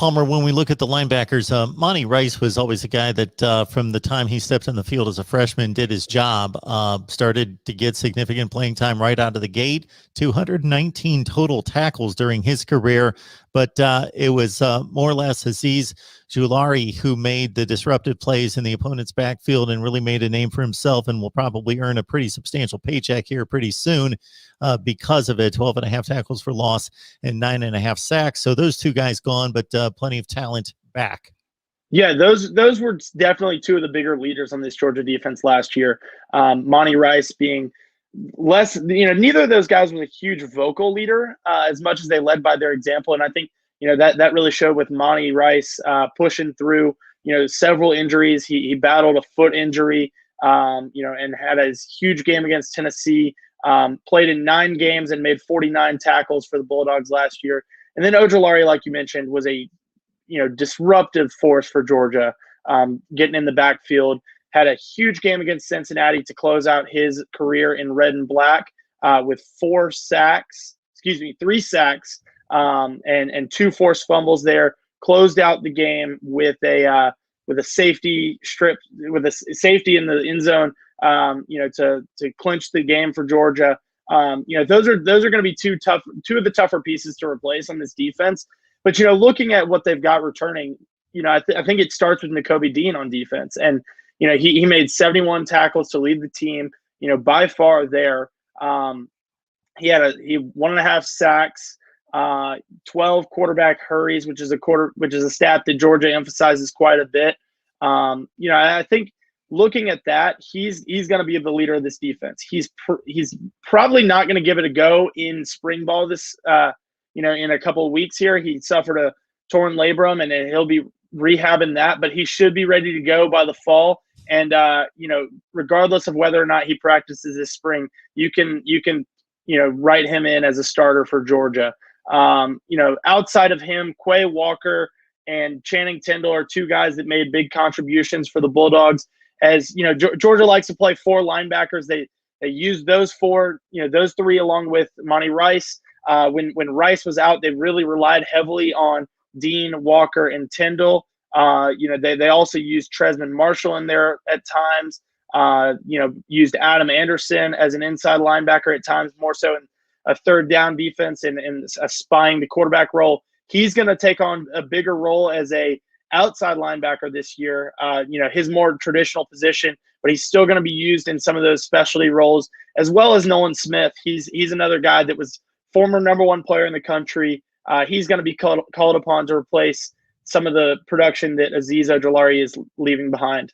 Palmer, when we look at the linebackers, Monty Rice was always a guy that from the time he stepped on the field as a freshman did his job, started to get significant playing time right out of the gate, 219 total tackles during his career. But it was more or less Azeez Ojulari who made the disruptive plays in the opponent's backfield and really made a name for himself and will probably earn a pretty substantial paycheck here pretty soon because of it. 12 and a half tackles for loss and 9.5 sacks. So those two guys gone, but plenty of talent back. Yeah, those were definitely two of the bigger leaders on this Georgia defense last year. Monty Rice being less, neither of those guys was a huge vocal leader as much as they led by their example. And I think, that really showed with Monty Rice pushing through, several injuries. He battled a foot injury, and had a huge game against Tennessee, played in 9 games and made 49 tackles for the Bulldogs last year. And then Ojulari, like you mentioned, was a, disruptive force for Georgia, getting in the backfield. Had a huge game against Cincinnati to close out his career in red and black with 3 sacks, and 2 forced fumbles there. Closed out the game with a safety strip, with a safety in the end zone, to clinch the game for Georgia. Those are going to be two of the tougher pieces to replace on this defense. But, looking at what they've got returning, I think it starts with Nakobe Dean on defense. And, he made 71 tackles to lead the team, by far there. He had 1.5 sacks, 12 quarterback hurries, which is a stat that Georgia emphasizes quite a bit. I think looking at that, he's going to be the leader of this defense. He's probably not going to give it a go in spring ball this in a couple of weeks here. He suffered a torn labrum and he'll be rehabbing that, but he should be ready to go by the fall. And regardless of whether or not he practices this spring, you can write him in as a starter for Georgia. Outside of him, Quay Walker and Channing Tindall are 2 guys that made big contributions for the Bulldogs. As Georgia likes to play 4 linebackers. They use those 4, those 3 along with Monty Rice. When Rice was out, they really relied heavily on Dean, Walker, and Tindall. They also used Tresman Marshall in there at times. Used Adam Anderson as an inside linebacker at times, more so in a third down defense and spying the quarterback role. He's going to take on a bigger role as a outside linebacker this year, his more traditional position, but he's still going to be used in some of those specialty roles, as well as Nolan Smith. He's another guy that was former #1 player in the country. He's going to be called upon to replace some of the production that Azeez Ojulari is leaving behind.